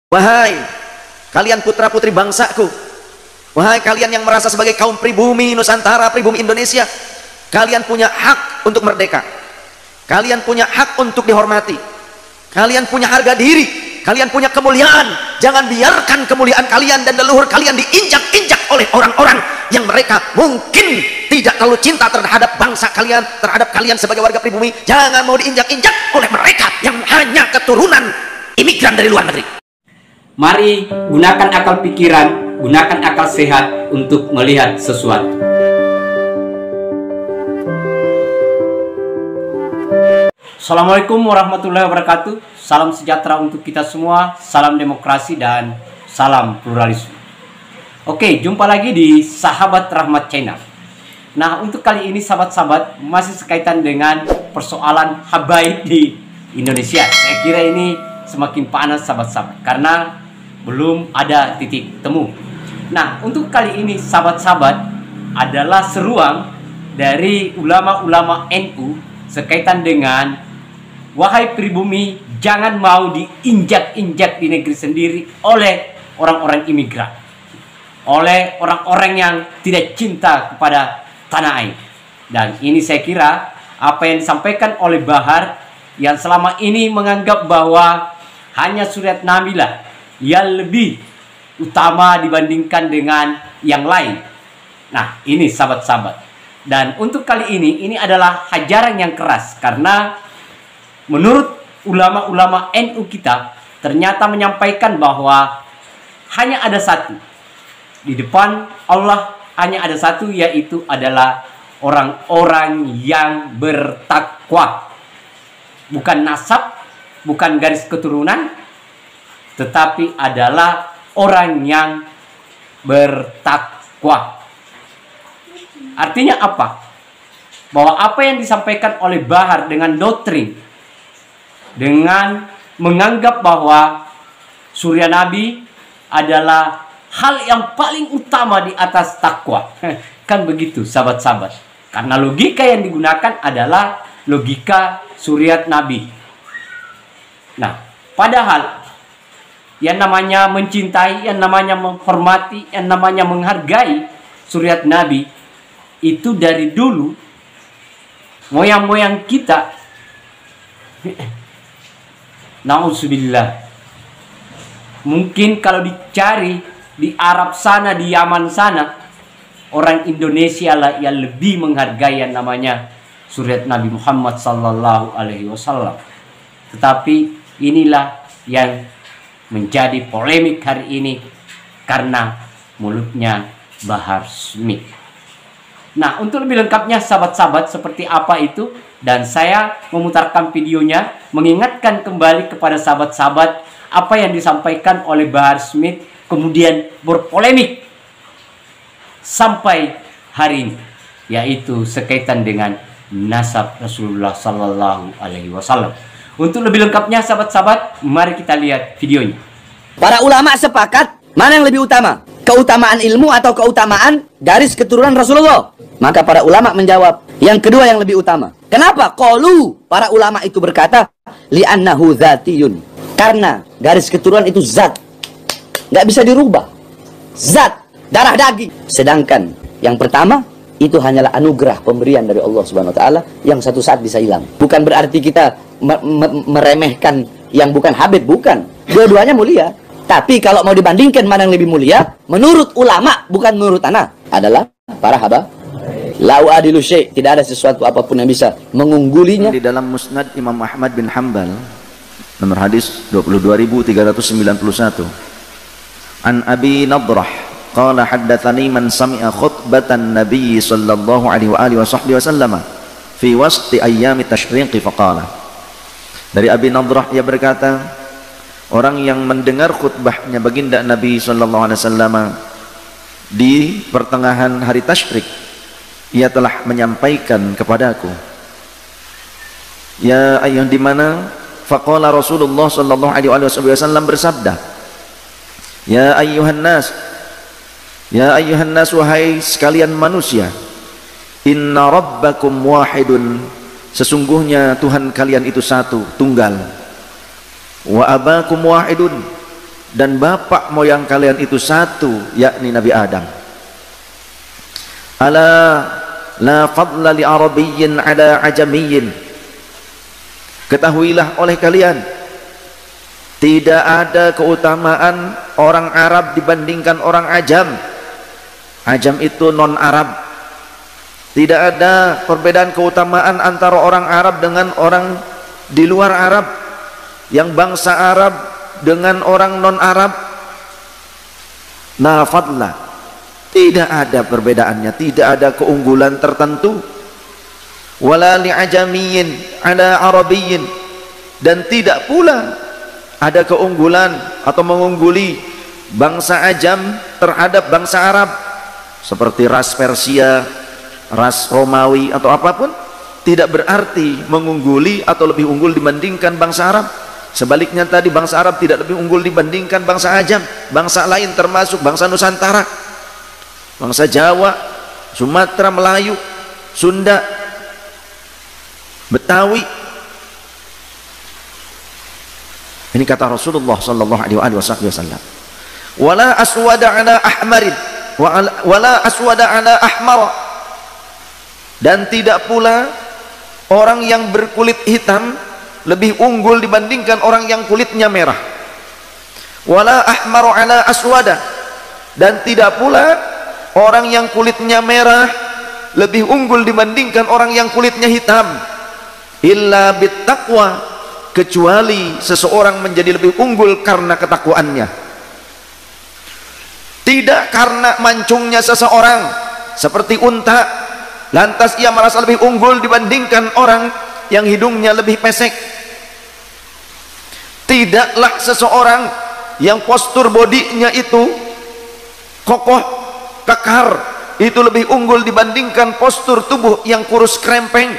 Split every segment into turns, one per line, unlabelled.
Wahai kalian putra-putri bangsaku, wahai kalian yang merasa sebagai kaum pribumi Nusantara, pribumi Indonesia, kalian punya hak untuk merdeka, kalian punya hak untuk dihormati, kalian punya harga diri, kalian punya kemuliaan. Jangan biarkan kemuliaan kalian dan leluhur kalian diinjak-injak oleh orang-orang yang mereka mungkin tidak terlalu cinta terhadap bangsa kalian, terhadap kalian sebagai warga pribumi. Jangan mau diinjak-injak oleh mereka yang hanya keturunan imigran dari luar negeri.
Mari gunakan akal pikiran, gunakan akal sehat untuk melihat sesuatu. Assalamualaikum warahmatullahi wabarakatuh. Salam sejahtera untuk kita semua, salam demokrasi dan salam pluralisme. Oke, jumpa lagi di Sahabat Rahmat Channel. Nah, untuk kali ini sahabat-sahabat masih sekaitan dengan persoalan habaib di Indonesia. Saya kira ini semakin panas sahabat-sahabat karena belum ada titik temu. Nah, untuk kali ini sahabat-sahabat adalah seruan dari ulama-ulama NU sekaitan dengan wahai pribumi, jangan mau diinjak-injak di negeri sendiri oleh orang-orang imigran, oleh orang-orang yang tidak cinta kepada tanah air. Dan ini saya kira apa yang disampaikan oleh Bahar yang selama ini menganggap bahwa hanya Suryat Nabi lah yang lebih utama dibandingkan dengan yang lain. Nah, ini sahabat-sahabat. Dan untuk kali ini adalah hajaran yang keras karena menurut ulama-ulama NU kita ternyata menyampaikan bahwa hanya ada satu di depan Allah, hanya ada satu, yaitu adalah orang-orang yang bertakwa. Bukan nasab, bukan garis keturunan, tetapi adalah orang yang bertakwa. Artinya apa? Bahwa apa yang disampaikan oleh Bahar dengan doktrin, dengan menganggap bahwa Surya Nabi adalah hal yang paling utama di atas takwa. Kan begitu sahabat-sahabat. Karena logika yang digunakan adalah logika Suryat Nabi. Nah, padahal yang namanya mencintai, yang namanya menghormati, yang namanya menghargai Suryat Nabi itu dari dulu moyang-moyang kita. Nauzubillah. Mungkin kalau dicari di Arab sana, di Yaman sana, orang Indonesia lah yang lebih menghargai yang namanya Suryat Nabi Muhammad sallallahu alaihi wasallam. Tetapi inilah yang menjadi polemik hari ini karena mulutnya Bahar Smith. Nah, untuk lebih lengkapnya sahabat-sahabat seperti apa itu, dan saya memutarkan videonya mengingatkan kembali kepada sahabat-sahabat apa yang disampaikan oleh Bahar Smith kemudian berpolemik sampai hari ini, yaitu sekaitan dengan nasab Rasulullah sallallahu alaihi wasallam. Untuk lebih lengkapnya sahabat-sahabat, mari kita lihat videonya.
Para ulama sepakat mana yang lebih utama? Keutamaan ilmu atau keutamaan garis keturunan Rasulullah? Maka para ulama menjawab, yang kedua yang lebih utama. Kenapa? Qalu, para ulama itu berkata, li'annahu dzatiyun. Karena garis keturunan itu zat. Nggak bisa dirubah. Zat, darah daging. Sedangkan yang pertama, itu hanyalah anugerah pemberian dari Allah Subhanahu wa taala yang satu saat bisa hilang. Bukan berarti kita meremehkan yang bukan Habib, bukan. Dua-duanya mulia. Tapi kalau mau dibandingkan mana yang lebih mulia, menurut ulama, bukan menurut anak, adalah para haba. Lau adilu syai', tidak ada sesuatu apapun yang bisa mengunggulinya.
Di dalam Musnad Imam Ahmad bin Hanbal, nomor hadis 22.391. An Abi Nadrah qala haddatsani man sami'a khutbatan Nabi sallallahu alaihi wa alihi wasallam fi wasti ayyami tasyriq faqala. Dari Abi Nadrah, ia berkata, orang yang mendengar khutbahnya baginda Nabi sallallahu alaihi wasallam di pertengahan hari tasyrik, ia telah menyampaikan kepadaku, ya ayuh, di mana faqala Rasulullah sallallahu alaihi wasallam bersabda, ya ayyuhan nas, ya ayyuhan nas, wahai sekalian manusia, inna rabbakum wahidun, sesungguhnya Tuhan kalian itu satu, tunggal. Wa abakum wahidun, dan bapak moyang kalian itu satu, yakni Nabi Adam. Ala la fadla li arabiyyin ala ajamiyyin. Ketahuilah oleh kalian, tidak ada keutamaan orang Arab dibandingkan orang Ajam. Ajam itu non Arab. Tidak ada perbedaan keutamaan antara orang Arab dengan orang di luar Arab, yang bangsa Arab dengan orang non Arab. La fadla, tidak ada perbedaannya, tidak ada keunggulan tertentu. Wala li ajamiyyin ala arabiyyin, dan tidak pula ada keunggulan atau mengungguli bangsa Ajam terhadap bangsa Arab, seperti ras Persia, ras Romawi atau apapun. Tidak berarti mengungguli atau lebih unggul dibandingkan bangsa Arab. Sebaliknya tadi, bangsa Arab tidak lebih unggul dibandingkan bangsa Ajam, bangsa lain termasuk bangsa Nusantara, bangsa Jawa, Sumatera, Melayu, Sunda, Betawi. Ini kata Rasulullah sallallahu alaihi wasallam. Wala aswada ala ahmarin wala aswada ala ahmara, dan tidak pula orang yang berkulit hitam lebih unggul dibandingkan orang yang kulitnya merah. Wala ahmaru ala aswada, dan tidak pula orang yang kulitnya merah lebih unggul dibandingkan orang yang kulitnya hitam. Illa bittaqwa, kecuali seseorang menjadi lebih unggul karena ketakwaannya, tidak karena mancungnya seseorang seperti unta lantas ia merasa lebih unggul dibandingkan orang yang hidungnya lebih pesek. Tidaklah seseorang yang postur bodinya itu kokoh, kekar, itu lebih unggul dibandingkan postur tubuh yang kurus krempeng.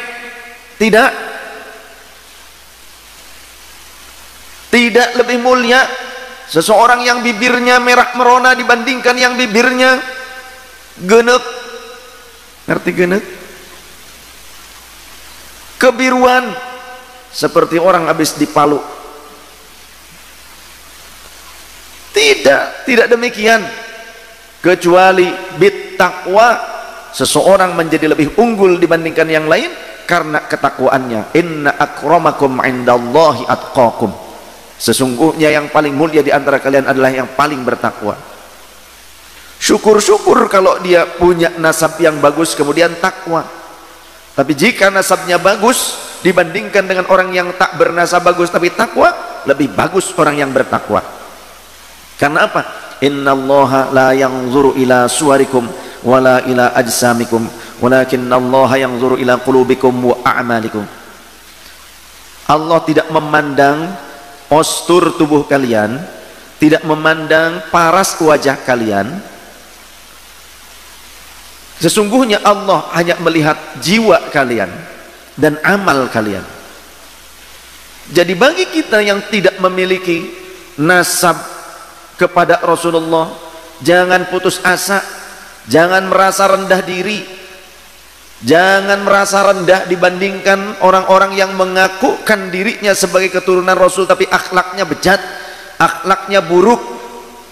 Tidak lebih mulia seseorang yang bibirnya merah merona dibandingkan yang bibirnya genek. Ngerti genek? Kebiruan, seperti orang habis dipalu. Tidak demikian, kecuali bittaqwa, seseorang menjadi lebih unggul dibandingkan yang lain karena ketakwaannya. Inna akramakum indallahi atqakum, sesungguhnya yang paling mulia di antara kalian adalah yang paling bertakwa. Syukur-syukur kalau dia punya nasab yang bagus kemudian takwa. Tapi jika nasabnya bagus dibandingkan dengan orang yang tak bernasab bagus tapi takwa, lebih bagus orang yang bertakwa. Karena apa? Innallaha la yanzuru ila suwarikum wala ila ajsamikum walakinnallaha yanzuru ila qulubikum wa a'malikum. Allah tidak memandang postur tubuh kalian, tidak memandang paras wajah kalian. Sesungguhnya Allah hanya melihat jiwa kalian dan amal kalian. Jadi bagi kita yang tidak memiliki nasab kepada Rasulullah, jangan putus asa, jangan merasa rendah diri, jangan merasa rendah dibandingkan orang-orang yang mengakukan dirinya sebagai keturunan Rasul tapi akhlaknya bejat, akhlaknya buruk,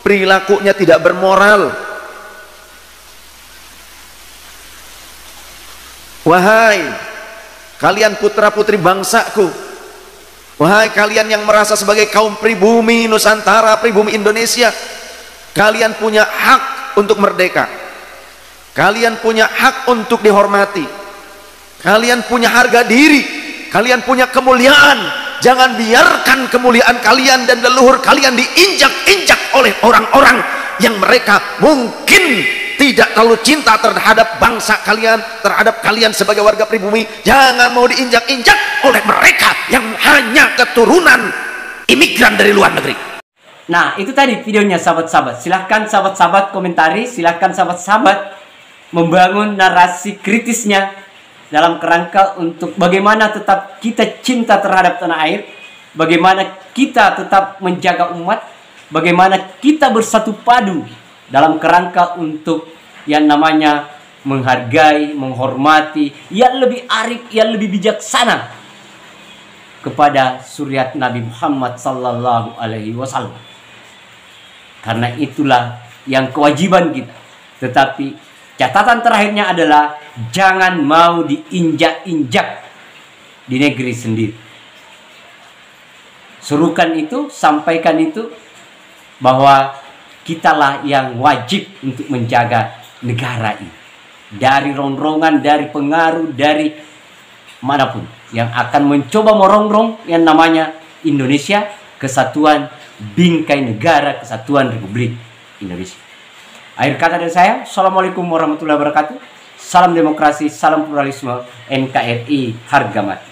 perilakunya tidak bermoral. Wahai kalian putra putri bangsaku, wahai kalian yang merasa sebagai kaum pribumi Nusantara, pribumi Indonesia, kalian punya hak untuk merdeka, kalian punya hak untuk dihormati, kalian punya harga diri, kalian punya kemuliaan. Jangan biarkan kemuliaan kalian dan leluhur kalian diinjak-injak oleh orang-orang yang mereka mungkin tidak terlalu cinta terhadap bangsa kalian, terhadap kalian sebagai warga pribumi. Jangan mau diinjak-injak oleh mereka yang hanya keturunan imigran dari luar negeri.
Nah, itu tadi videonya sahabat-sahabat. Silahkan sahabat-sahabat komentari, silahkan sahabat-sahabat membangun narasi kritisnya dalam kerangka untuk bagaimana tetap kita cinta terhadap tanah air, bagaimana kita tetap menjaga umat, bagaimana kita bersatu padu dalam kerangka untuk yang namanya menghargai, menghormati, yang lebih arif, yang lebih bijaksana kepada suriat Nabi Muhammad sallallahu alaihi wasallam. Karena itulah yang kewajiban kita. Tetapi catatan terakhirnya adalah jangan mau diinjak-injak di negeri sendiri. Serukan itu, sampaikan itu, bahwa kitalah yang wajib untuk menjaga negara ini. Dari rongrongan, dari pengaruh, dari manapun yang akan mencoba merongrong yang namanya Indonesia, kesatuan bingkai negara, kesatuan Republik Indonesia. Akhir kata dari saya, Assalamualaikum warahmatullahi wabarakatuh. Salam demokrasi, salam pluralisme, NKRI harga mati.